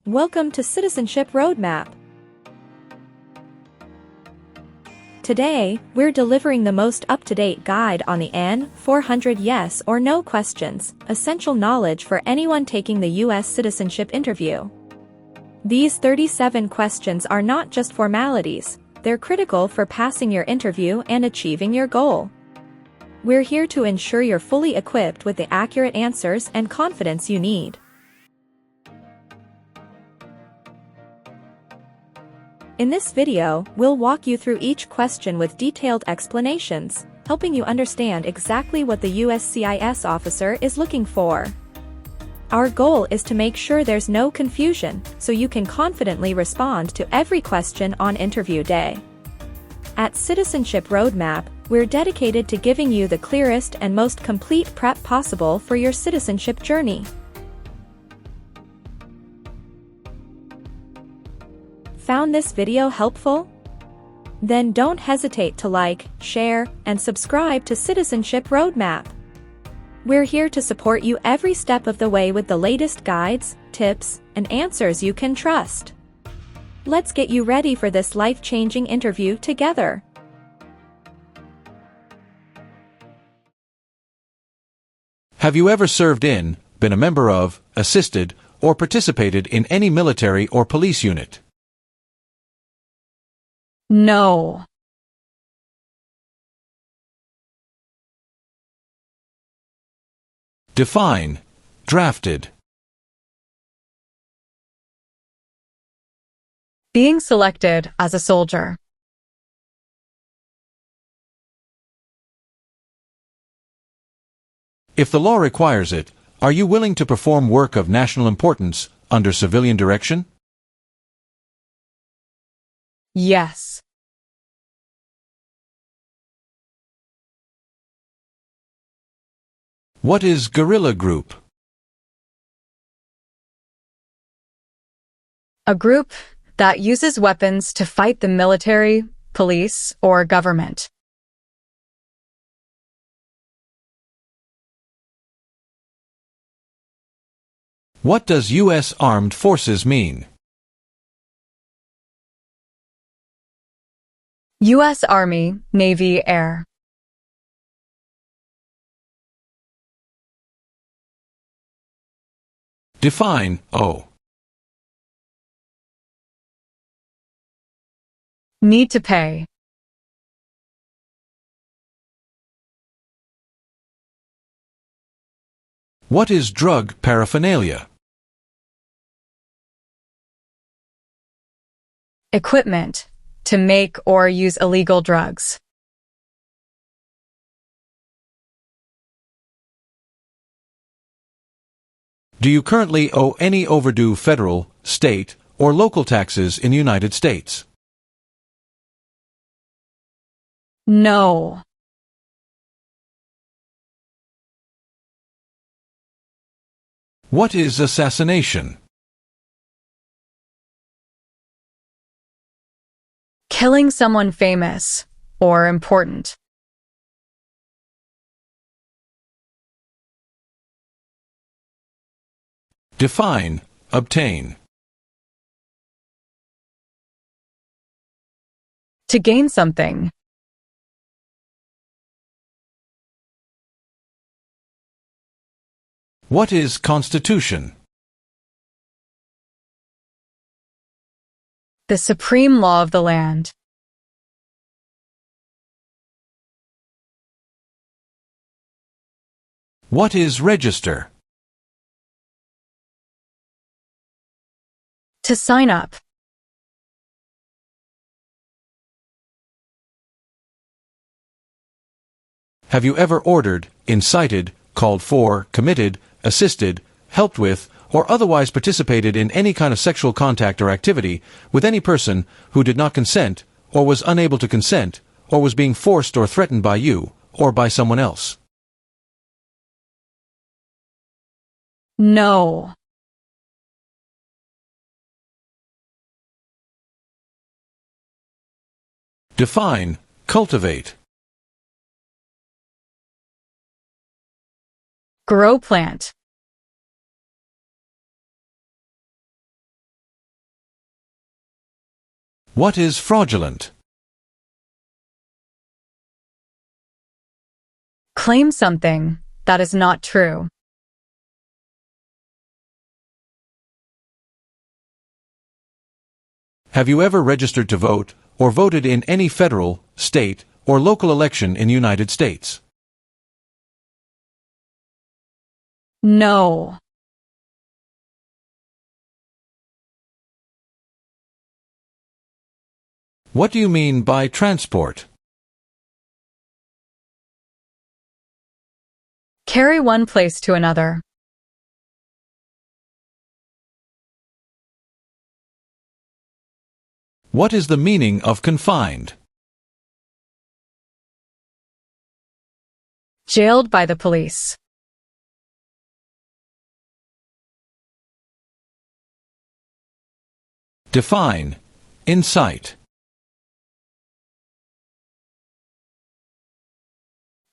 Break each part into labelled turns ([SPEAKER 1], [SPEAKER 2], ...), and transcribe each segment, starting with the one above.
[SPEAKER 1] Welcome to Citizenship Roadmap. Today, we're delivering the most up-to-date guide on the N400 yes or no questions, essential knowledge for anyone taking the U.S. Citizenship Interview. These 37 questions are not just formalities, they're critical for passing your interview and achieving your goal. We're here to ensure you're fully equipped with the accurate answers and confidence you need. In this video, we'll walk you through each question with detailed explanations, helping you understand exactly what the USCIS officer is looking for. Our goal is to make sure there's no confusion, so you can confidently respond to every question on interview day. At Citizenship Roadmap, we're dedicated to giving you the clearest and most complete prep possible for your citizenship journey. Found this video helpful? Then don't hesitate to like, share, and subscribe to Citizenship Roadmap. We're here to support you every step of the way with the latest guides, tips, and answers you can trust. Let's get you ready for this life-changing interview together.
[SPEAKER 2] Have you ever served in, been a member of, assisted, or participated in any military or police unit?
[SPEAKER 3] No.
[SPEAKER 2] Define. Drafted.
[SPEAKER 3] Being selected as a soldier.
[SPEAKER 2] If the law requires it, are you willing to perform work of national importance under civilian direction?
[SPEAKER 3] Yes.
[SPEAKER 2] What is guerrilla group?
[SPEAKER 3] A group that uses weapons to fight the military, police, or government.
[SPEAKER 2] What does U.S. Armed Forces mean?
[SPEAKER 3] U.S. Army, Navy, Air.
[SPEAKER 2] Define.
[SPEAKER 3] Need to pay.
[SPEAKER 2] What is drug paraphernalia?
[SPEAKER 3] Equipment to make or use illegal drugs.
[SPEAKER 2] Do you currently owe any overdue federal, state, or local taxes in the United States?
[SPEAKER 3] No.
[SPEAKER 2] What is assassination?
[SPEAKER 3] Killing someone famous or important.
[SPEAKER 2] Define. Obtain.
[SPEAKER 3] To gain something.
[SPEAKER 2] What is constitution?
[SPEAKER 3] The supreme law of the land.
[SPEAKER 2] What is register?
[SPEAKER 3] To sign up.
[SPEAKER 2] Have you ever ordered, incited, called for, committed, assisted, helped with, or otherwise participated in any kind of sexual contact or activity with any person who did not consent, or was unable to consent, or was being forced or threatened by you, or by someone else?
[SPEAKER 3] No.
[SPEAKER 2] Define. Cultivate.
[SPEAKER 3] Grow plant.
[SPEAKER 2] What is fraudulent?
[SPEAKER 3] Claim something that is not true.
[SPEAKER 2] Have you ever registered to vote or voted in any federal, state, or local election in the United States?
[SPEAKER 3] No.
[SPEAKER 2] What do you mean by transport?
[SPEAKER 3] Carry one place to another.
[SPEAKER 2] What is the meaning of confined?
[SPEAKER 3] Jailed by the police.
[SPEAKER 2] Define. Incite.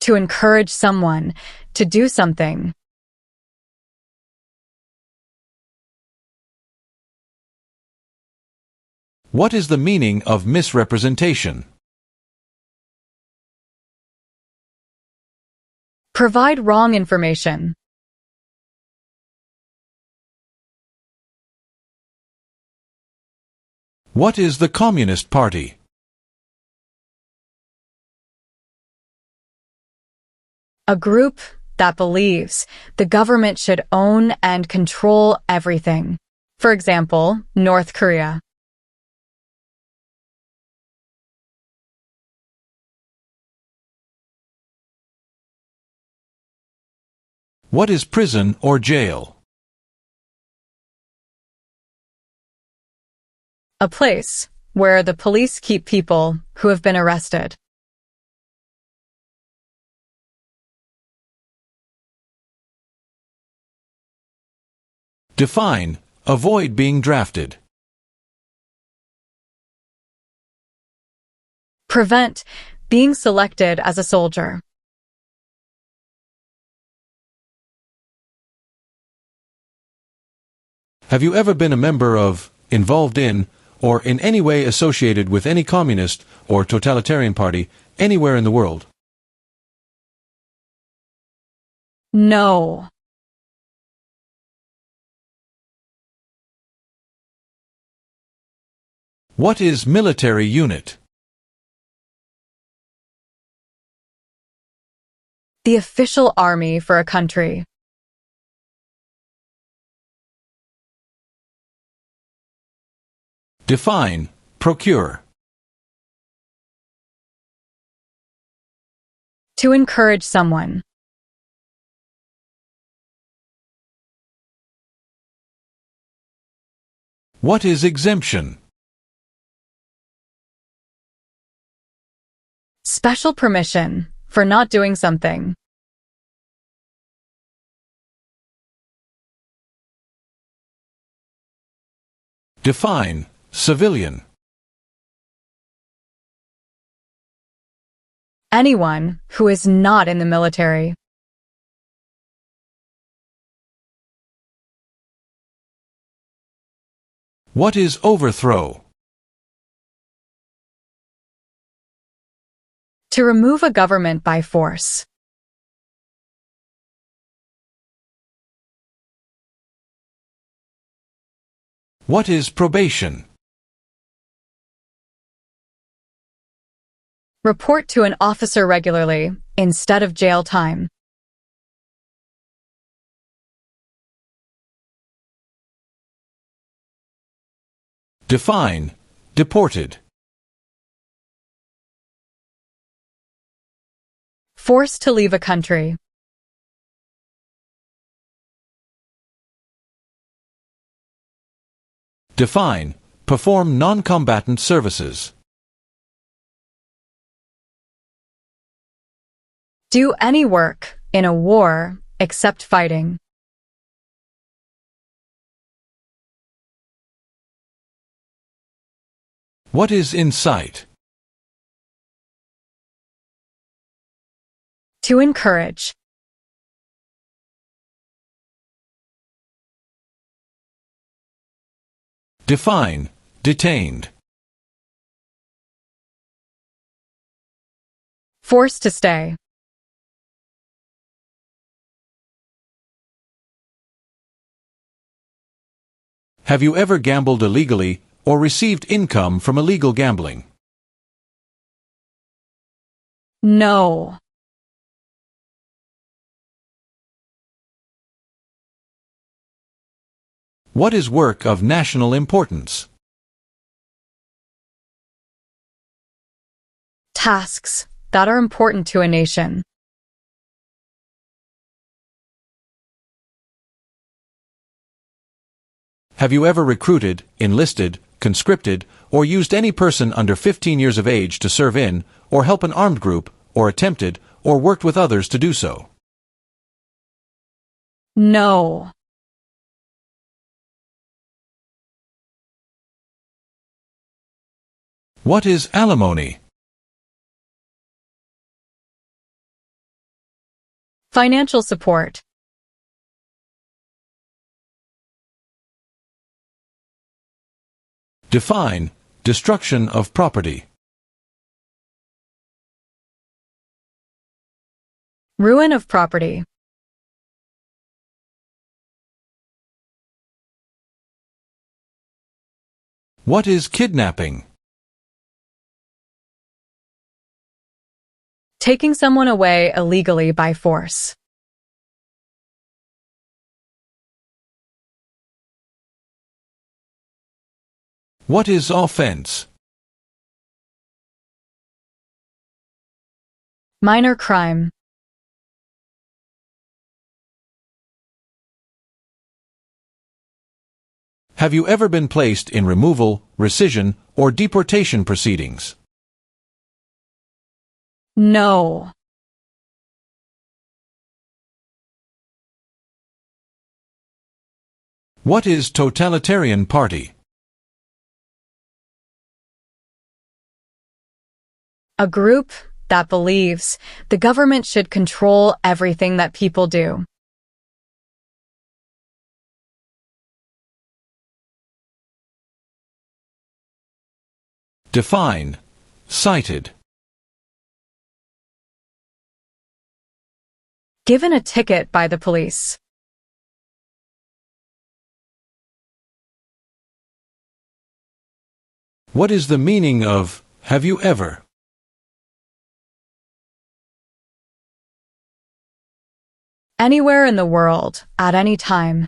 [SPEAKER 3] To encourage someone to do something.
[SPEAKER 2] What is the meaning of misrepresentation?
[SPEAKER 3] Provide wrong information.
[SPEAKER 2] What is the Communist Party?
[SPEAKER 3] A group that believes the government should own and control everything. For example, North Korea.
[SPEAKER 2] What is prison or jail?
[SPEAKER 3] A place where the police keep people who have been arrested.
[SPEAKER 2] Define. Avoid being drafted.
[SPEAKER 3] Prevent being selected as a soldier.
[SPEAKER 2] Have you ever been a member of, involved in, or in any way associated with any communist or totalitarian party anywhere in the world?
[SPEAKER 3] No.
[SPEAKER 2] What is military unit?
[SPEAKER 3] The official army for a country.
[SPEAKER 2] Define. Procure.
[SPEAKER 3] To encourage someone.
[SPEAKER 2] What is exemption?
[SPEAKER 3] Special permission for not doing something.
[SPEAKER 2] Define. Civilian.
[SPEAKER 3] Anyone who is not in the military.
[SPEAKER 2] What is overthrow?
[SPEAKER 3] To remove a government by force.
[SPEAKER 2] What is probation?
[SPEAKER 3] Report to an officer regularly instead of jail time.
[SPEAKER 2] Define. Deported.
[SPEAKER 3] Forced to leave a country.
[SPEAKER 2] Define. Perform non-combatant services.
[SPEAKER 3] Do any work in a war except fighting.
[SPEAKER 2] What is incite?
[SPEAKER 3] To encourage.
[SPEAKER 2] Define. Detained.
[SPEAKER 3] Forced to stay.
[SPEAKER 2] Have you ever gambled illegally or received income from illegal gambling?
[SPEAKER 3] No.
[SPEAKER 2] What is work of national importance?
[SPEAKER 3] Tasks that are important to a nation.
[SPEAKER 2] Have you ever recruited, enlisted, conscripted, or used any person under 15 years of age to serve in, or help an armed group, or attempted, or worked with others to do so?
[SPEAKER 3] No.
[SPEAKER 2] What is alimony?
[SPEAKER 3] Financial support.
[SPEAKER 2] Define destruction of property.
[SPEAKER 3] Ruin of property.
[SPEAKER 2] What is kidnapping?
[SPEAKER 3] Taking someone away illegally by force.
[SPEAKER 2] What is offense?
[SPEAKER 3] Minor crime.
[SPEAKER 2] Have you ever been placed in removal, rescission, or deportation proceedings?
[SPEAKER 3] No.
[SPEAKER 2] What is totalitarian party?
[SPEAKER 3] A group that believes the government should control everything that people do.
[SPEAKER 2] Define cited.
[SPEAKER 3] Given a ticket by the police.
[SPEAKER 2] What is the meaning of have you ever?
[SPEAKER 3] Anywhere in the world, at any time.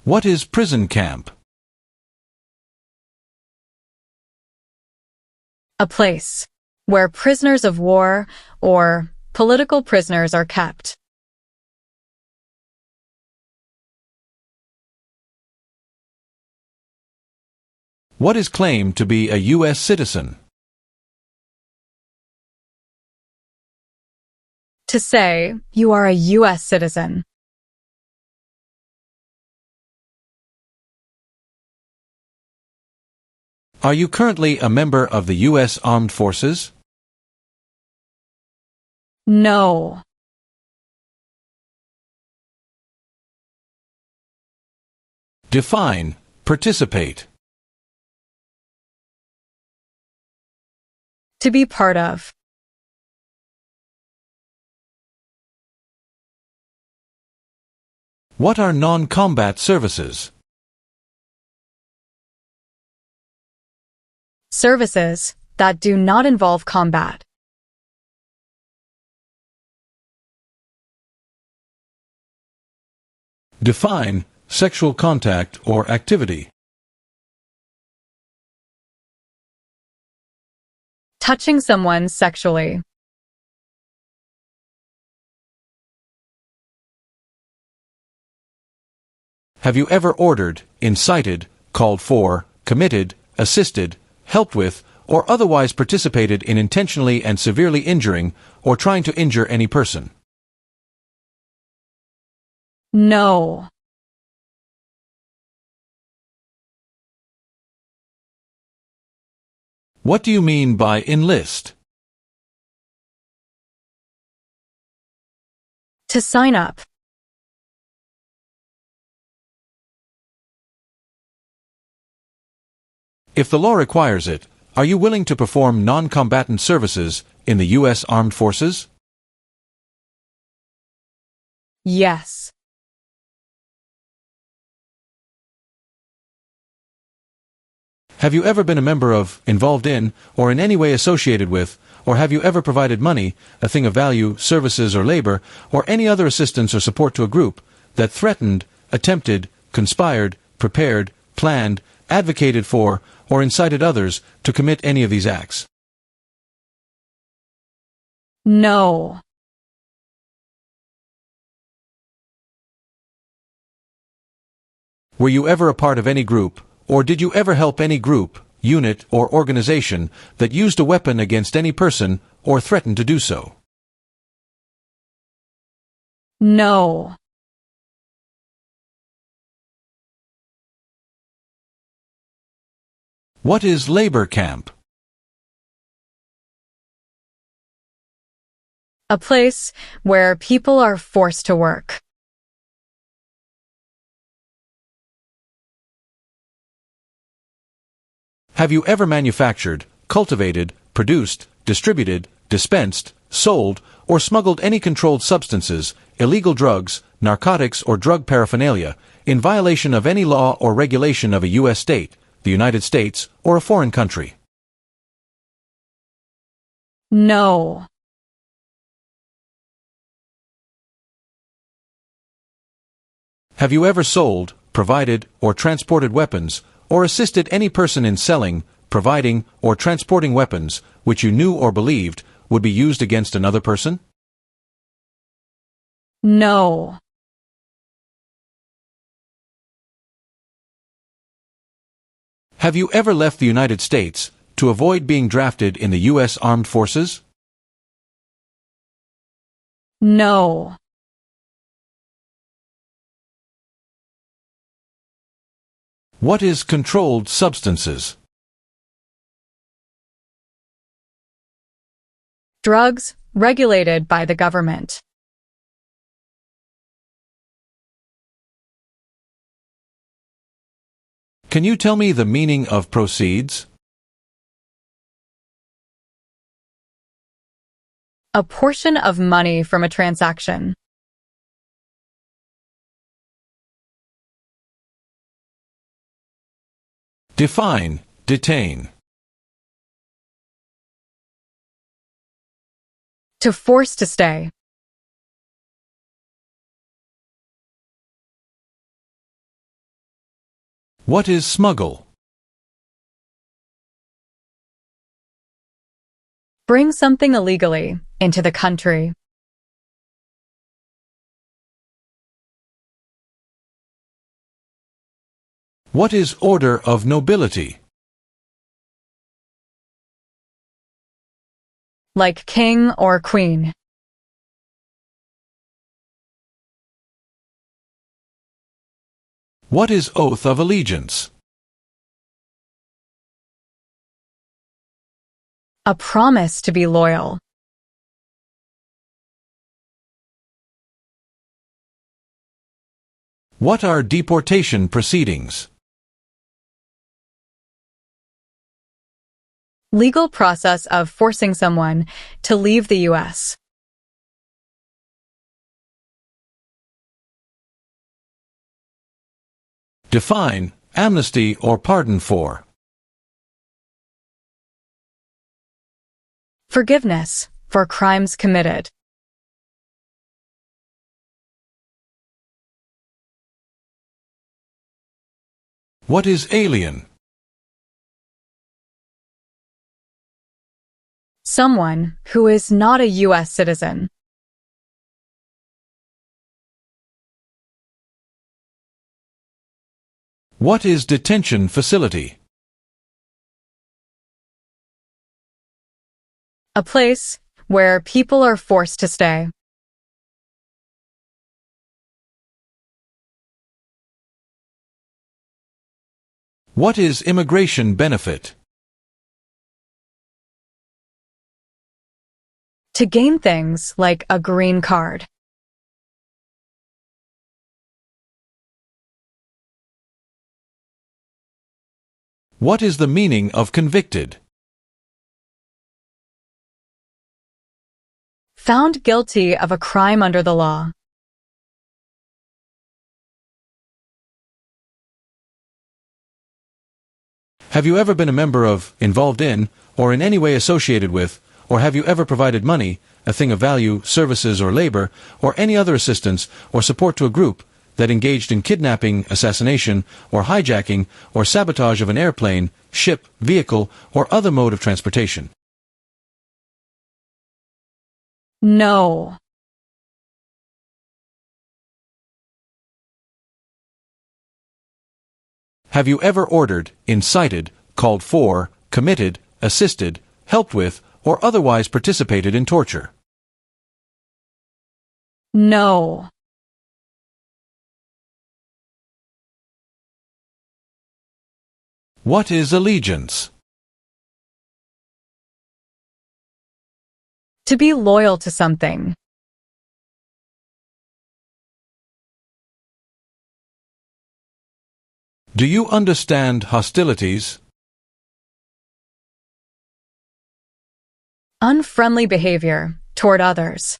[SPEAKER 2] What is prison camp?
[SPEAKER 3] A place where prisoners of war or political prisoners are kept.
[SPEAKER 2] What is claimed to be a U.S. citizen?
[SPEAKER 3] To say you are a U.S. citizen.
[SPEAKER 2] Are you currently a member of the U.S. Armed Forces?
[SPEAKER 3] No.
[SPEAKER 2] Define participate.
[SPEAKER 3] To be part of.
[SPEAKER 2] What are non-combat services?
[SPEAKER 3] Services that do not involve combat.
[SPEAKER 2] Define sexual contact or activity.
[SPEAKER 3] Touching someone sexually.
[SPEAKER 2] Have you ever ordered, incited, called for, committed, assisted, helped with, or otherwise participated in intentionally and severely injuring or trying to injure any person?
[SPEAKER 3] No.
[SPEAKER 2] What do you mean by enlist?
[SPEAKER 3] To sign up.
[SPEAKER 2] If the law requires it, are you willing to perform non-combatant services in the U.S. Armed Forces?
[SPEAKER 3] Yes.
[SPEAKER 2] Have you ever been a member of, involved in, or in any way associated with, or have you ever provided money, a thing of value, services or labor, or any other assistance or support to a group that threatened, attempted, conspired, prepared, planned, advocated for, or incited others to commit any of these acts?
[SPEAKER 3] No.
[SPEAKER 2] Were you ever a part of any group, or did you ever help any group, unit, or organization that used a weapon against any person or threatened to do so?
[SPEAKER 3] No.
[SPEAKER 2] What is labor camp?
[SPEAKER 3] A place where people are forced to work.
[SPEAKER 2] Have you ever manufactured, cultivated, produced, distributed, dispensed, sold, or smuggled any controlled substances, illegal drugs, narcotics, or drug paraphernalia in violation of any law or regulation of a U.S. state, the United States, or a foreign country?
[SPEAKER 3] No.
[SPEAKER 2] Have you ever sold, provided, or transported weapons, or assisted any person in selling, providing, or transporting weapons which you knew or believed would be used against another person?
[SPEAKER 3] No.
[SPEAKER 2] Have you ever left the United States to avoid being drafted in the U.S. Armed Forces?
[SPEAKER 3] No.
[SPEAKER 2] What is controlled substances?
[SPEAKER 3] Drugs regulated by the government.
[SPEAKER 2] Can you tell me the meaning of proceeds?
[SPEAKER 3] A portion of money from a transaction.
[SPEAKER 2] Define, detain.
[SPEAKER 3] To force to stay.
[SPEAKER 2] What is smuggle?
[SPEAKER 3] Bring something illegally into the country.
[SPEAKER 2] What is order of nobility?
[SPEAKER 3] Like king or queen.
[SPEAKER 2] What is oath of allegiance?
[SPEAKER 3] A promise to be loyal.
[SPEAKER 2] What are deportation proceedings?
[SPEAKER 3] Legal process of forcing someone to leave the U.S.
[SPEAKER 2] Define, amnesty or pardon for.
[SPEAKER 3] Forgiveness for crimes committed.
[SPEAKER 2] What is alien?
[SPEAKER 3] Someone who is not a U.S. citizen.
[SPEAKER 2] What is detention facility?
[SPEAKER 3] A place where people are forced to stay.
[SPEAKER 2] What is immigration benefit?
[SPEAKER 3] To gain things like a green card.
[SPEAKER 2] What is the meaning of convicted?
[SPEAKER 3] Found guilty of a crime under the law.
[SPEAKER 2] Have you ever been a member of, involved in, or in any way associated with, or have you ever provided money, a thing of value, services or labor, or any other assistance or support to a group that engaged in kidnapping, assassination, or hijacking, or sabotage of an airplane, ship, vehicle, or other mode of transportation?
[SPEAKER 3] No.
[SPEAKER 2] Have you ever ordered, incited, called for, committed, assisted, helped with, or otherwise participated in torture?
[SPEAKER 3] No.
[SPEAKER 2] What is allegiance?
[SPEAKER 3] To be loyal to something.
[SPEAKER 2] Do you understand hostilities?
[SPEAKER 3] Unfriendly behavior toward others.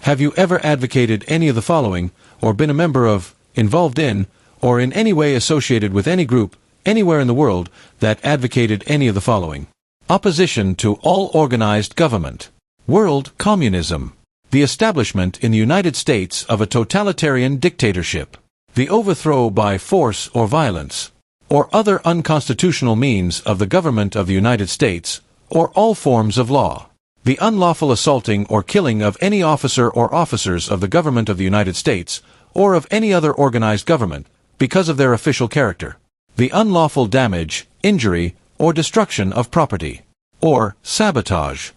[SPEAKER 2] Have you ever advocated any of the following, or been a member of, involved in, or in any way associated with any group, anywhere in the world, that advocated any of the following? Opposition to all organized government. World communism. The establishment in the United States of a totalitarian dictatorship. The overthrow by force or violence, or other unconstitutional means of the government of the United States, or all forms of law. The unlawful assaulting or killing of any officer or officers of the government of the United States, or of any other organized government, because of their official character. The unlawful damage, injury, or destruction of property, or sabotage.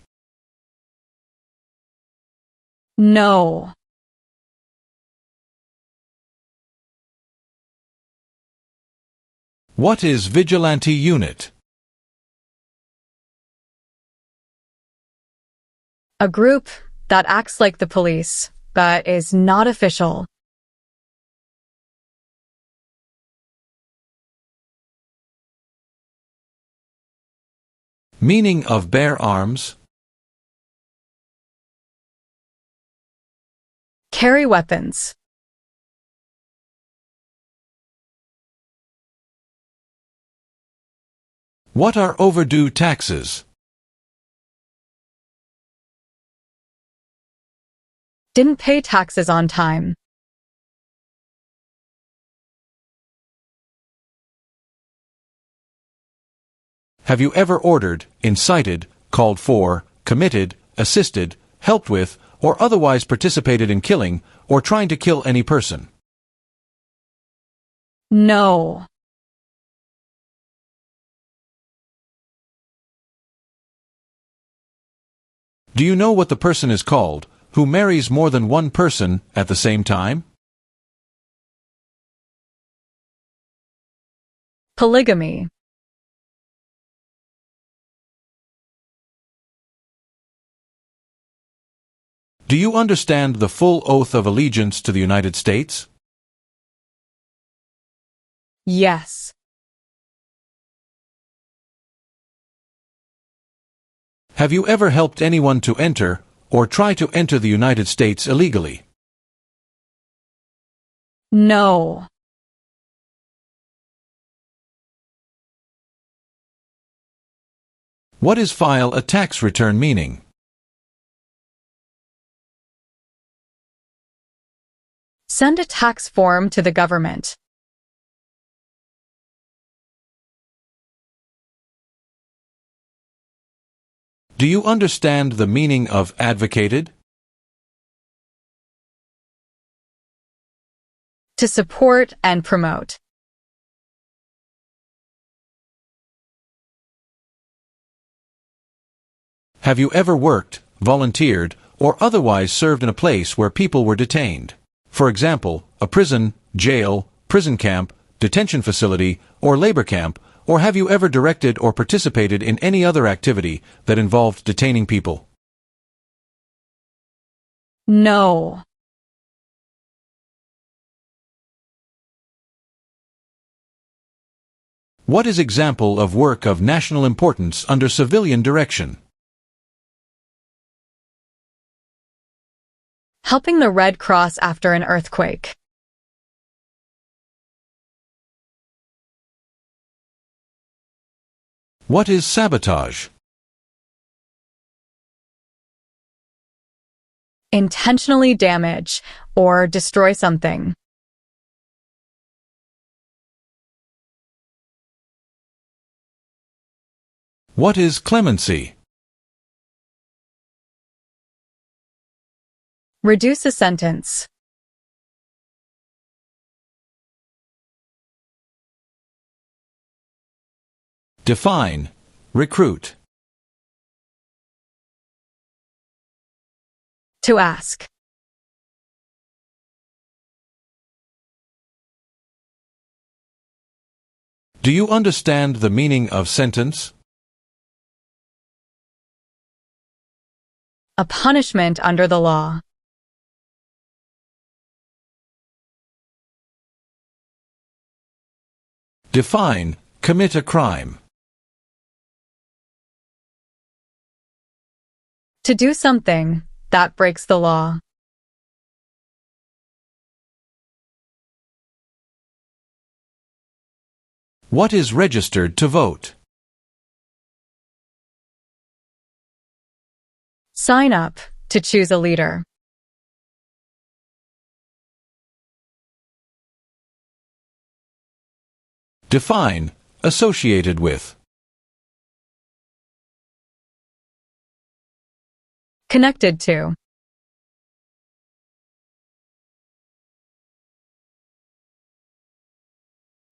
[SPEAKER 3] No.
[SPEAKER 2] What is vigilante unit?
[SPEAKER 3] A group that acts like the police, but is not official.
[SPEAKER 2] Meaning of bear arms?
[SPEAKER 3] Carry weapons.
[SPEAKER 2] What are overdue taxes?
[SPEAKER 3] Didn't pay taxes on time.
[SPEAKER 2] Have you ever ordered, incited, called for, committed, assisted, helped with, or otherwise participated in killing, or trying to kill any person?
[SPEAKER 3] No.
[SPEAKER 2] Do you know what the person is called, who marries more than one person at the same time?
[SPEAKER 3] Polygamy.
[SPEAKER 2] Do you understand the full oath of allegiance to the United States?
[SPEAKER 3] Yes.
[SPEAKER 2] Have you ever helped anyone to enter, or try to enter the United States illegally?
[SPEAKER 3] No.
[SPEAKER 2] What is file a tax return meaning?
[SPEAKER 3] Send a tax form to the government.
[SPEAKER 2] Do you understand the meaning of advocated?
[SPEAKER 3] To support and promote.
[SPEAKER 2] Have you ever worked, volunteered, or otherwise served in a place where people were detained? For example, a prison, jail, prison camp, detention facility, or labor camp, or have you ever directed or participated in any other activity that involved detaining people?
[SPEAKER 3] No.
[SPEAKER 2] What is example of work of national importance under civilian direction?
[SPEAKER 3] Helping the Red Cross after an earthquake.
[SPEAKER 2] What is sabotage?
[SPEAKER 3] Intentionally damage or destroy something.
[SPEAKER 2] What is clemency?
[SPEAKER 3] Reduce a sentence.
[SPEAKER 2] Define. Recruit.
[SPEAKER 3] To ask.
[SPEAKER 2] Do you understand the meaning of sentence?
[SPEAKER 3] A punishment under the law.
[SPEAKER 2] Define. Commit a crime.
[SPEAKER 3] To do something that breaks the law.
[SPEAKER 2] What is registered to vote?
[SPEAKER 3] Sign up to choose a leader.
[SPEAKER 2] Define. Associated with.
[SPEAKER 3] Connected to.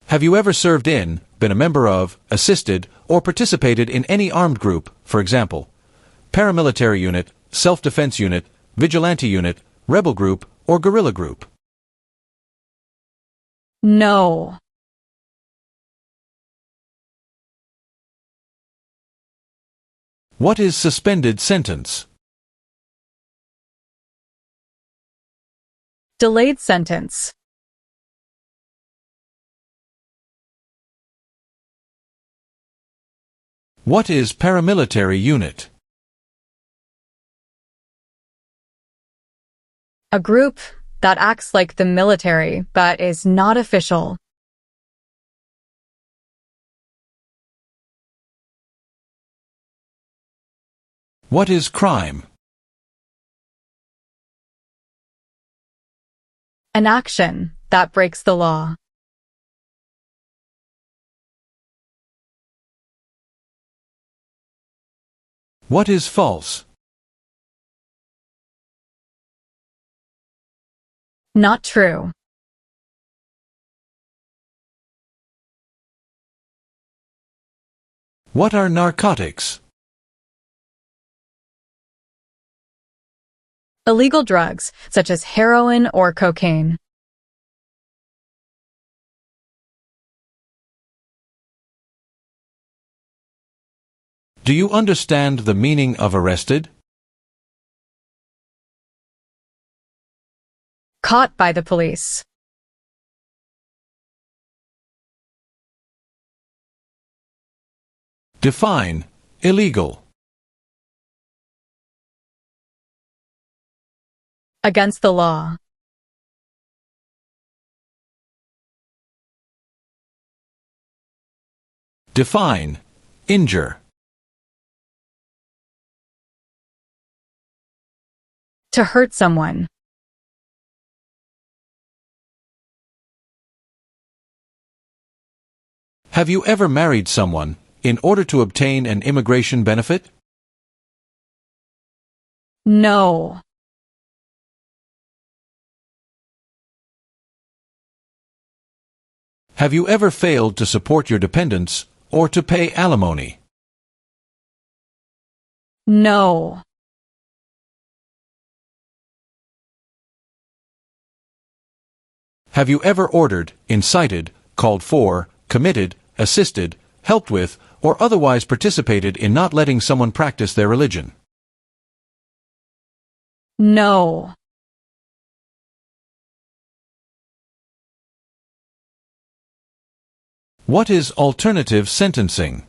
[SPEAKER 2] Have you ever served in, been a member of, assisted, or participated in any armed group, for example, paramilitary unit, self-defense unit, vigilante unit, rebel group, or guerrilla group?
[SPEAKER 3] No.
[SPEAKER 2] What is suspended sentence?
[SPEAKER 3] Delayed sentence.
[SPEAKER 2] What is paramilitary unit?
[SPEAKER 3] A group that acts like the military but is not official.
[SPEAKER 2] What is crime?
[SPEAKER 3] An action that breaks the law.
[SPEAKER 2] What is false?
[SPEAKER 3] Not true.
[SPEAKER 2] What are narcotics?
[SPEAKER 3] Illegal drugs, such as heroin or cocaine.
[SPEAKER 2] Do you understand the meaning of arrested?
[SPEAKER 3] Caught by the police.
[SPEAKER 2] Define. Illegal.
[SPEAKER 3] Against the law.
[SPEAKER 2] Define. Injure.
[SPEAKER 3] To hurt someone.
[SPEAKER 2] Have you ever married someone in order to obtain an immigration benefit?
[SPEAKER 3] No.
[SPEAKER 2] Have you ever failed to support your dependents or to pay alimony?
[SPEAKER 3] No.
[SPEAKER 2] Have you ever ordered, incited, called for, committed, assisted, helped with, or otherwise participated in not letting someone practice their religion?
[SPEAKER 3] No.
[SPEAKER 2] What is alternative sentencing?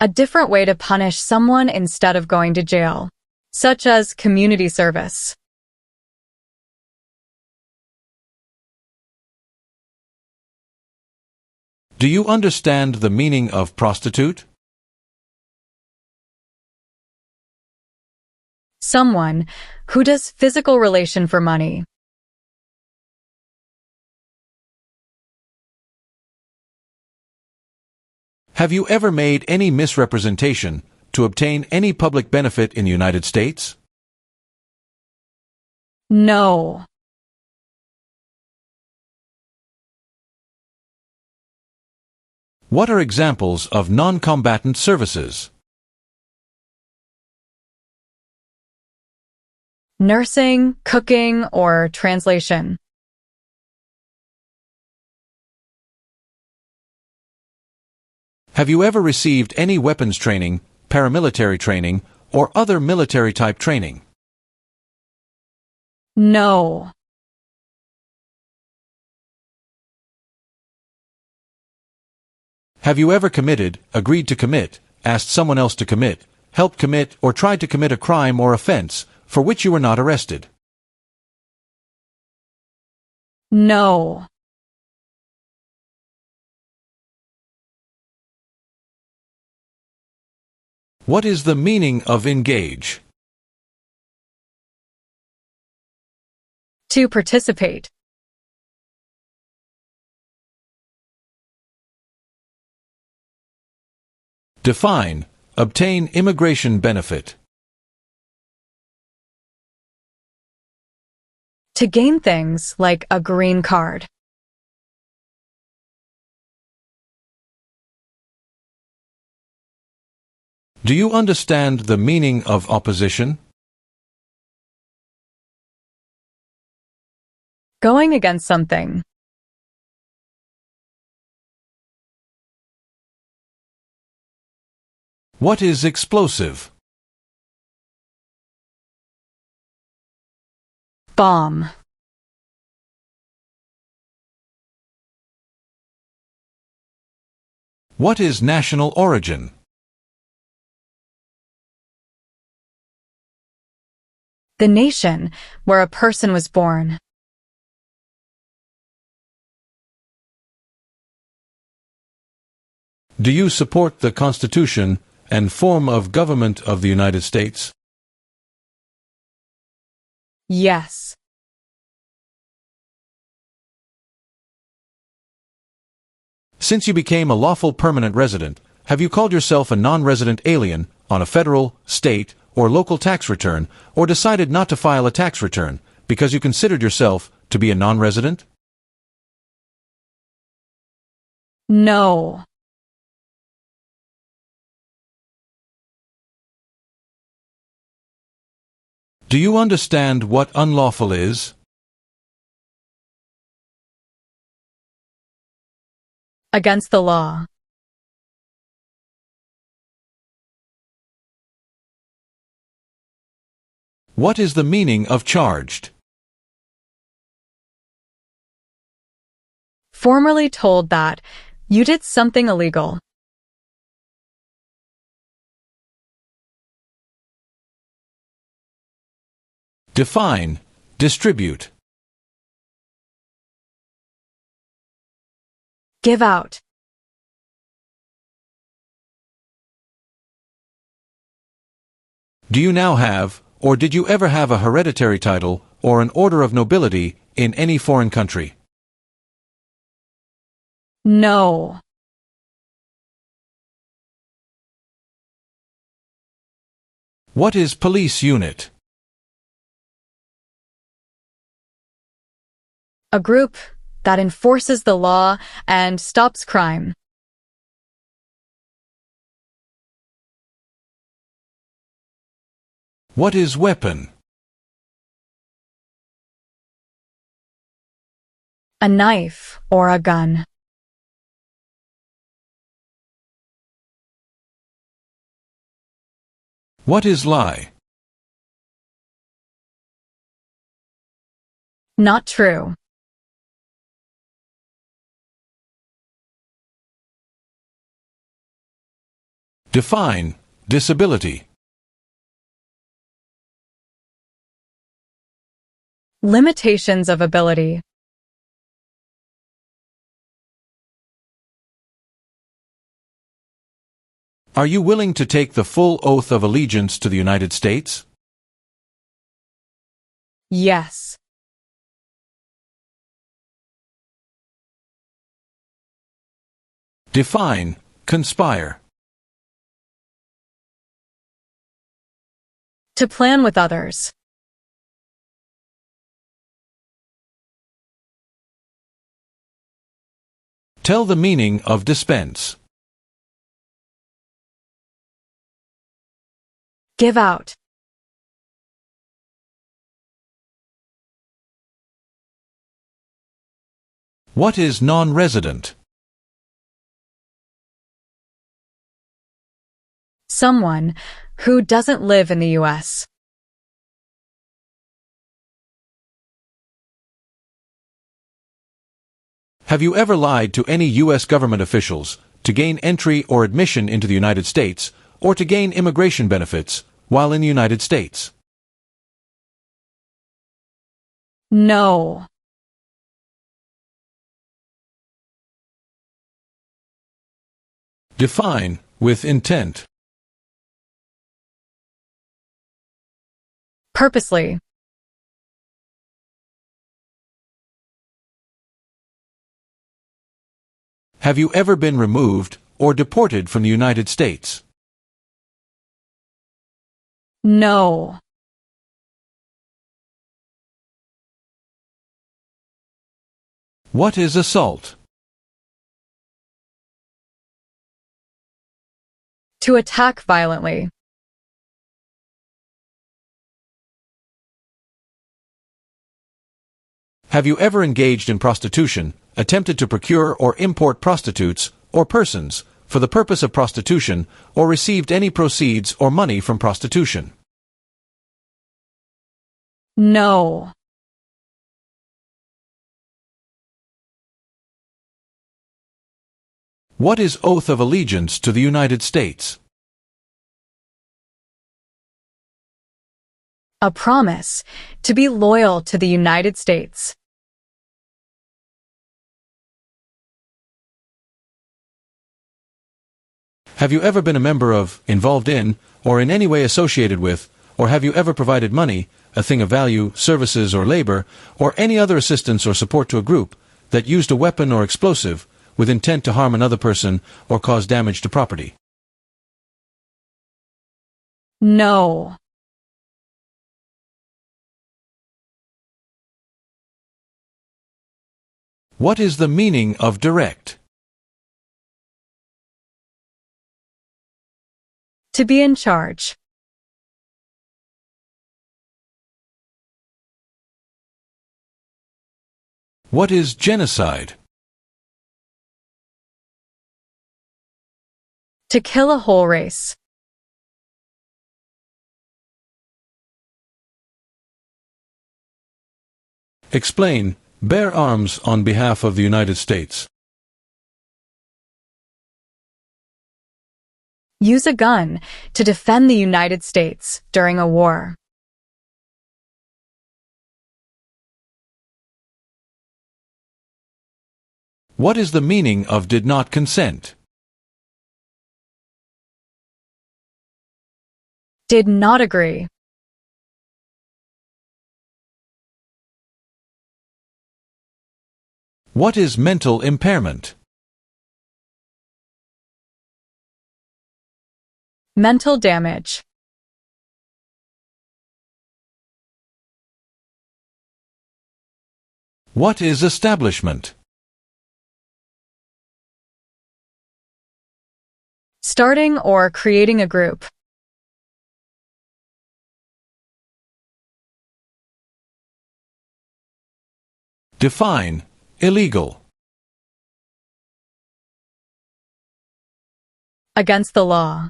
[SPEAKER 3] A different way to punish someone instead of going to jail, such as community service.
[SPEAKER 2] Do you understand the meaning of prostitute?
[SPEAKER 3] Someone who does physical relation for money.
[SPEAKER 2] Have you ever made any misrepresentation to obtain any public benefit in the United States?
[SPEAKER 3] No.
[SPEAKER 2] What are examples of non-combatant services?
[SPEAKER 3] Nursing, cooking, or translation.
[SPEAKER 2] Have you ever received any weapons training, paramilitary training, or other military-type training?
[SPEAKER 3] No.
[SPEAKER 2] Have you ever committed, agreed to commit, asked someone else to commit, helped commit, or tried to commit a crime or offense for which you were not arrested?
[SPEAKER 3] No.
[SPEAKER 2] What is the meaning of engage?
[SPEAKER 3] To participate.
[SPEAKER 2] Define, obtain immigration benefit.
[SPEAKER 3] To gain things like a green card.
[SPEAKER 2] Do you understand the meaning of opposition?
[SPEAKER 3] Going against something.
[SPEAKER 2] What is explosive?
[SPEAKER 3] Bomb.
[SPEAKER 2] What is national origin?
[SPEAKER 3] The nation where a person was born.
[SPEAKER 2] Do you support the Constitution and form of government of the United States?
[SPEAKER 3] Yes.
[SPEAKER 2] Since you became a lawful permanent resident, have you called yourself a non-resident alien on a federal, state, or local tax return, or decided not to file a tax return because you considered yourself to be a non-resident?
[SPEAKER 3] No.
[SPEAKER 2] Do you understand what unlawful is?
[SPEAKER 3] Against the law.
[SPEAKER 2] What is the meaning of charged?
[SPEAKER 3] Formerly told that you did something illegal.
[SPEAKER 2] Define, distribute.
[SPEAKER 3] Give out.
[SPEAKER 2] Do you now have, or did you ever have a hereditary title or an order of nobility in any foreign country?
[SPEAKER 3] No.
[SPEAKER 2] What is police unit?
[SPEAKER 3] A group that enforces the law and stops crime.
[SPEAKER 2] What is weapon?
[SPEAKER 3] A knife or a gun.
[SPEAKER 2] What is lie?
[SPEAKER 3] Not true.
[SPEAKER 2] Define disability.
[SPEAKER 3] Limitations of ability.
[SPEAKER 2] Are you willing to take the full oath of allegiance to the United States?
[SPEAKER 3] Yes.
[SPEAKER 2] Define conspire.
[SPEAKER 3] To plan with others.
[SPEAKER 2] Tell the meaning of dispense.
[SPEAKER 3] Give out.
[SPEAKER 2] What is non-resident?
[SPEAKER 3] Someone who doesn't live in the U.S.
[SPEAKER 2] Have you ever lied to any U.S. government officials to gain entry or admission into the United States or to gain immigration benefits while in the United States?
[SPEAKER 3] No.
[SPEAKER 2] Define with intent.
[SPEAKER 3] Purposely.
[SPEAKER 2] Have you ever been removed or deported from the United States?
[SPEAKER 3] No.
[SPEAKER 2] What is assault?
[SPEAKER 3] To attack violently.
[SPEAKER 2] Have you ever engaged in prostitution, attempted to procure or import prostitutes or persons for the purpose of prostitution, or received any proceeds or money from prostitution?
[SPEAKER 3] No.
[SPEAKER 2] What is oath of allegiance to the United States?
[SPEAKER 3] A promise to be loyal to the United States.
[SPEAKER 2] Have you ever been a member of, involved in, or in any way associated with, or have you ever provided money, a thing of value, services or labor, or any other assistance or support to a group that used a weapon or explosive with intent to harm another person or cause damage to property?
[SPEAKER 3] No.
[SPEAKER 2] What is the meaning of direct?
[SPEAKER 3] To be in charge.
[SPEAKER 2] What is genocide?
[SPEAKER 3] To kill a whole race.
[SPEAKER 2] Explain. Bear arms on behalf of the United States.
[SPEAKER 3] Use a gun to defend the United States during a war.
[SPEAKER 2] What is the meaning of did not consent?
[SPEAKER 3] Did not agree.
[SPEAKER 2] What is mental impairment?
[SPEAKER 3] Mental damage.
[SPEAKER 2] What is establishment?
[SPEAKER 3] Starting or creating a group.
[SPEAKER 2] Define. Illegal.
[SPEAKER 3] Against the law.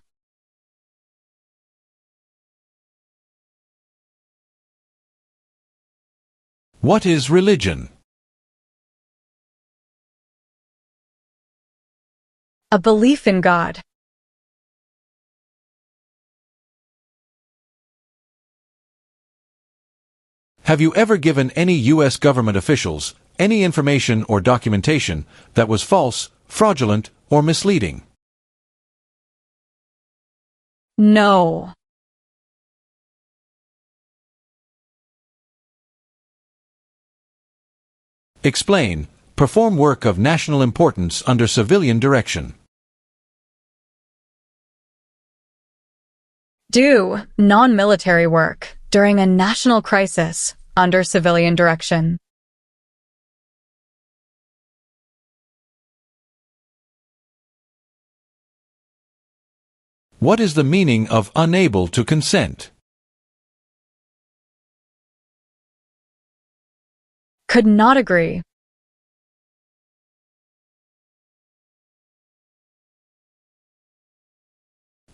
[SPEAKER 2] What is religion?
[SPEAKER 3] A belief in God.
[SPEAKER 2] Have you ever given any U.S. government officials any information or documentation that was false, fraudulent, or misleading?
[SPEAKER 3] No.
[SPEAKER 2] Explain. Perform work of national importance under civilian direction.
[SPEAKER 3] Do non-military work during a national crisis under civilian direction.
[SPEAKER 2] What is the meaning of unable to consent?
[SPEAKER 3] Could not agree.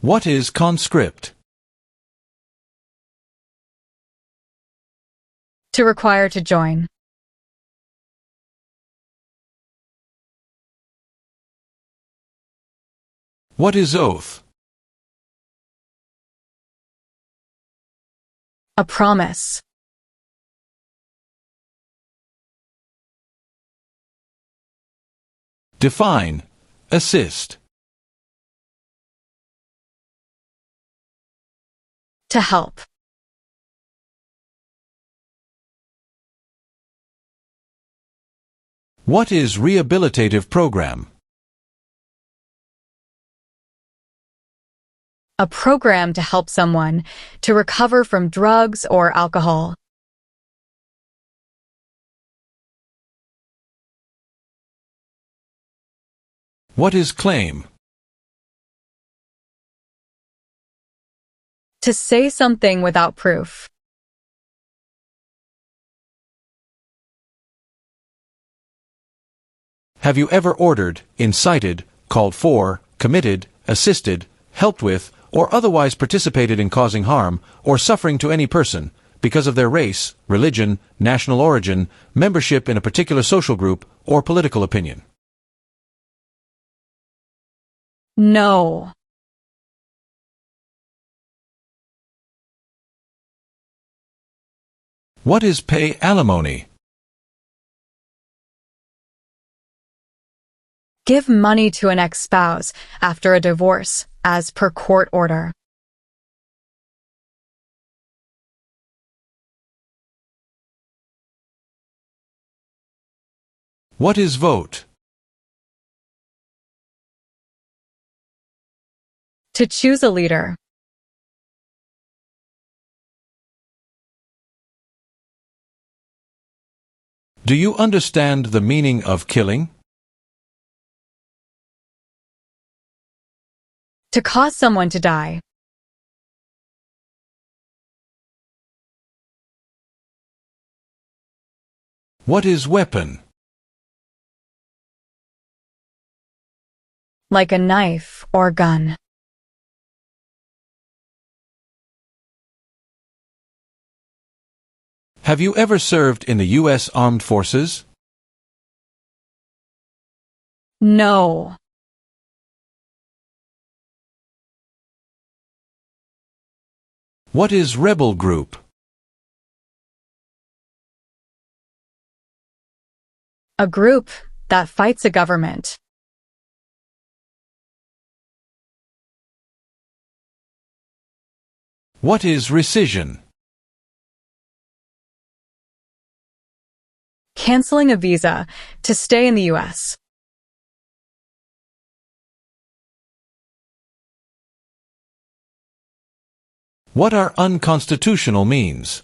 [SPEAKER 2] What is conscript?
[SPEAKER 3] To require to join.
[SPEAKER 2] What is oath?
[SPEAKER 3] A promise.
[SPEAKER 2] Define. Assist.
[SPEAKER 3] To help.
[SPEAKER 2] What is rehabilitative program?
[SPEAKER 3] A program to help someone to recover from drugs or alcohol.
[SPEAKER 2] What is claim?
[SPEAKER 3] To say something without proof.
[SPEAKER 2] Have you ever ordered, incited, called for, committed, assisted, helped with, or otherwise participated in causing harm or suffering to any person because of their race, religion, national origin, membership in a particular social group, or political opinion?
[SPEAKER 3] No.
[SPEAKER 2] What is pay alimony?
[SPEAKER 3] Give money to an ex-spouse after a divorce, as per court order.
[SPEAKER 2] What is vote?
[SPEAKER 3] To choose a leader.
[SPEAKER 2] Do you understand the meaning of killing?
[SPEAKER 3] To cause someone to die.
[SPEAKER 2] What is weapon?
[SPEAKER 3] Like a knife or gun.
[SPEAKER 2] Have you ever served in the U.S. Armed Forces?
[SPEAKER 3] No.
[SPEAKER 2] What is rebel group?
[SPEAKER 3] A group that fights a government.
[SPEAKER 2] What is rescission?
[SPEAKER 3] Canceling a visa to stay in the U.S.
[SPEAKER 2] What are unconstitutional means?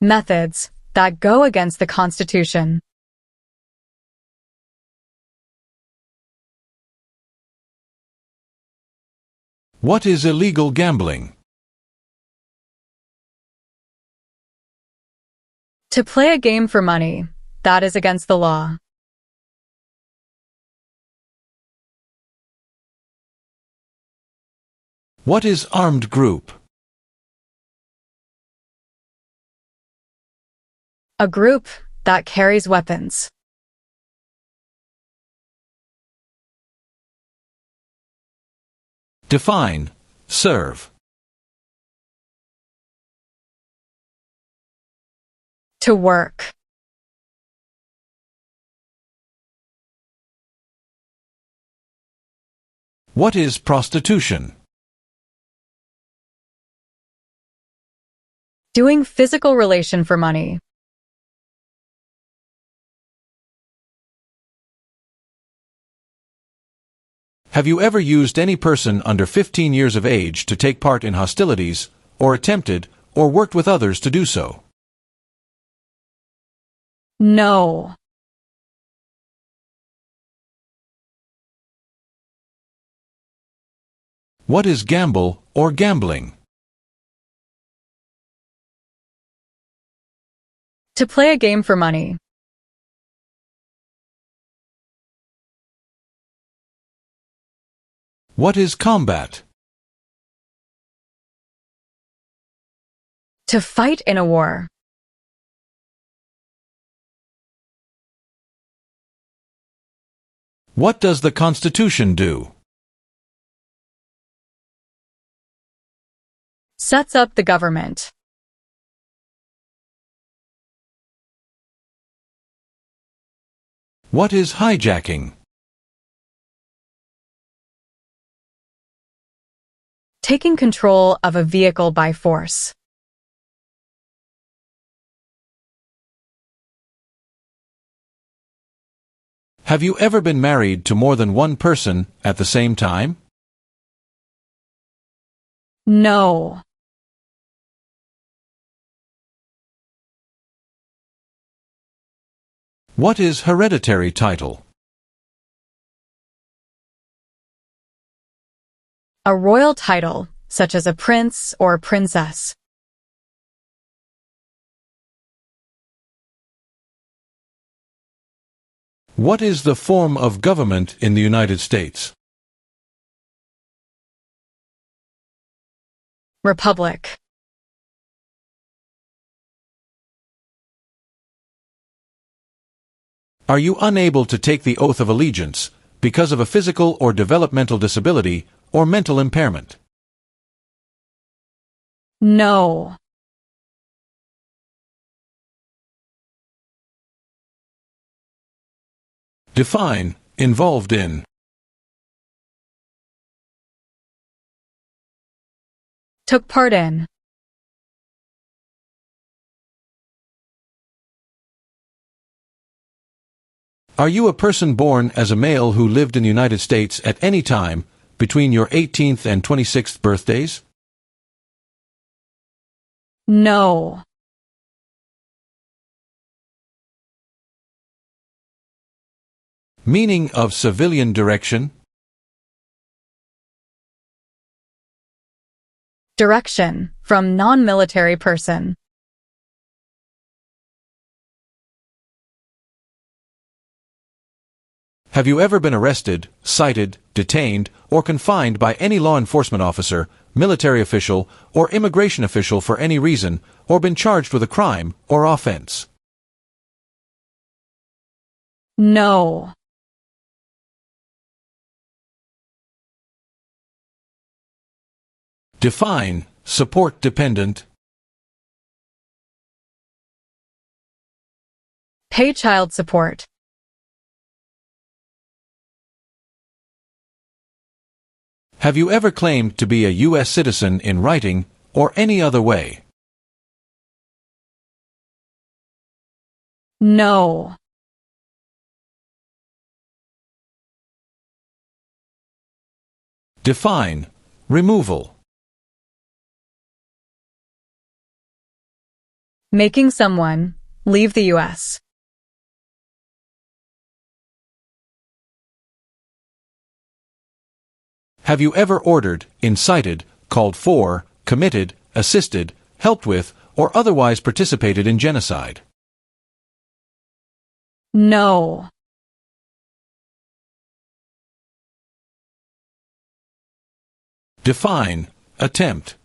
[SPEAKER 3] Methods that go against the Constitution.
[SPEAKER 2] What is illegal gambling?
[SPEAKER 3] To play a game for money, that is against the law.
[SPEAKER 2] What is armed group?
[SPEAKER 3] A group that carries weapons.
[SPEAKER 2] Define. Serve.
[SPEAKER 3] To work.
[SPEAKER 2] What is prostitution?
[SPEAKER 3] Doing physical relation for money.
[SPEAKER 2] Have you ever used any person under 15 years of age to take part in hostilities, or attempted, or worked with others to do so?
[SPEAKER 3] No.
[SPEAKER 2] What is gamble or gambling?
[SPEAKER 3] To play a game for money.
[SPEAKER 2] What is combat?
[SPEAKER 3] To fight in a war.
[SPEAKER 2] What does the Constitution do?
[SPEAKER 3] Sets up the government.
[SPEAKER 2] What is hijacking?
[SPEAKER 3] Taking control of a vehicle by force.
[SPEAKER 2] Have you ever been married to more than one person at the same time?
[SPEAKER 3] No.
[SPEAKER 2] What is hereditary title?
[SPEAKER 3] A royal title, such as a prince or princess.
[SPEAKER 2] What is the form of government in the United States?
[SPEAKER 3] Republic.
[SPEAKER 2] Are you unable to take the oath of allegiance because of a physical or developmental disability or mental impairment?
[SPEAKER 3] No.
[SPEAKER 2] Define involved in.
[SPEAKER 3] Took part in.
[SPEAKER 2] Are you a person born as a male who lived in the United States at any time between your 18th and 26th birthdays?
[SPEAKER 3] No.
[SPEAKER 2] Meaning of civilian direction?
[SPEAKER 3] Direction, from non-military person.
[SPEAKER 2] Have you ever been arrested, cited, detained, or confined by any law enforcement officer, military official, or immigration official for any reason, or been charged with a crime or offense?
[SPEAKER 3] No.
[SPEAKER 2] Define support dependent.
[SPEAKER 3] Pay child support.
[SPEAKER 2] Have you ever claimed to be a U.S. citizen in writing or any other way?
[SPEAKER 3] No.
[SPEAKER 2] Define removal.
[SPEAKER 3] Making someone leave the U.S.
[SPEAKER 2] Have you ever ordered, incited, called for, committed, assisted, helped with, or otherwise participated in genocide?
[SPEAKER 3] No.
[SPEAKER 2] Define attempt.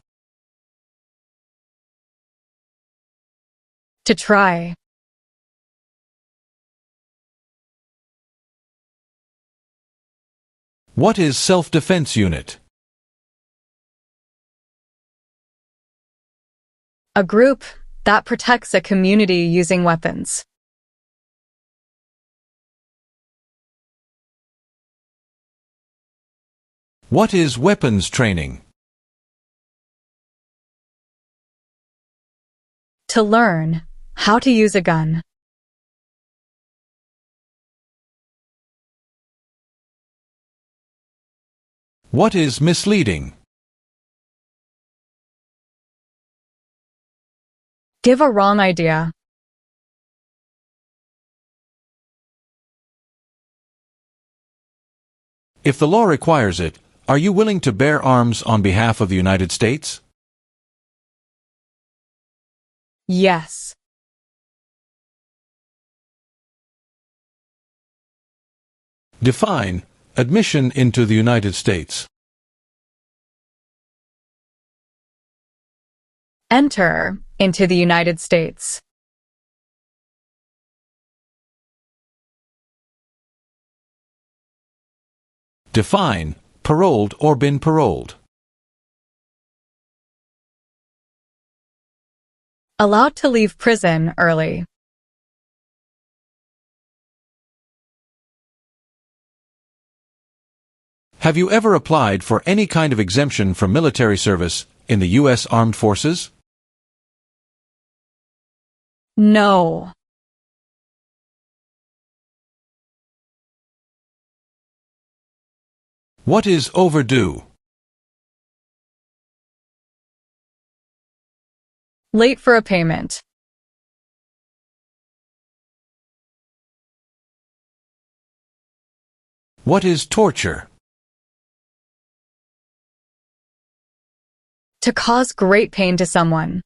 [SPEAKER 3] To try.
[SPEAKER 2] What is self-defense unit?
[SPEAKER 3] A group that protects a community using weapons.
[SPEAKER 2] What is weapons training?
[SPEAKER 3] To learn how to use a gun.
[SPEAKER 2] What is misleading?
[SPEAKER 3] Give a wrong idea.
[SPEAKER 2] If the law requires it, are you willing to bear arms on behalf of the United States?
[SPEAKER 3] Yes.
[SPEAKER 2] Define admission into the United States.
[SPEAKER 3] Enter into the United States.
[SPEAKER 2] Define paroled or been paroled.
[SPEAKER 3] Allowed to leave prison early.
[SPEAKER 2] Have you ever applied for any kind of exemption from military service in the U.S. Armed Forces?
[SPEAKER 3] No.
[SPEAKER 2] What is overdue?
[SPEAKER 3] Late for a payment.
[SPEAKER 2] What is torture?
[SPEAKER 3] To cause great pain to someone.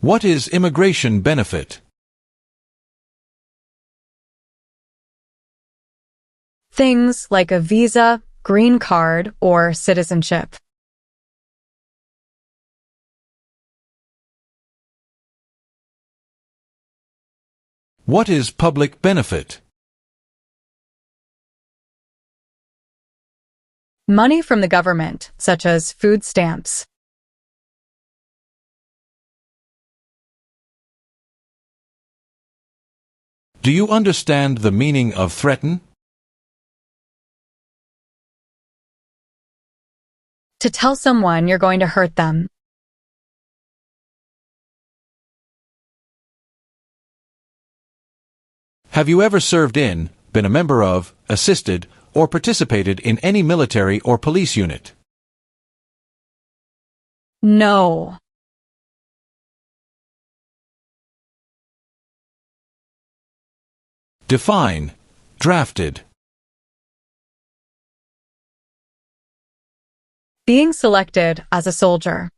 [SPEAKER 2] What is immigration benefit?
[SPEAKER 3] Things like a visa, green card, or citizenship.
[SPEAKER 2] What is public benefit?
[SPEAKER 3] Money from the government, such as food stamps.
[SPEAKER 2] Do you understand the meaning of threaten?
[SPEAKER 3] To tell someone you're going to hurt them.
[SPEAKER 2] Have you ever served in, been a member of, assisted, or participated in any military or police unit?
[SPEAKER 3] No.
[SPEAKER 2] Define drafted.
[SPEAKER 3] Being selected as a soldier.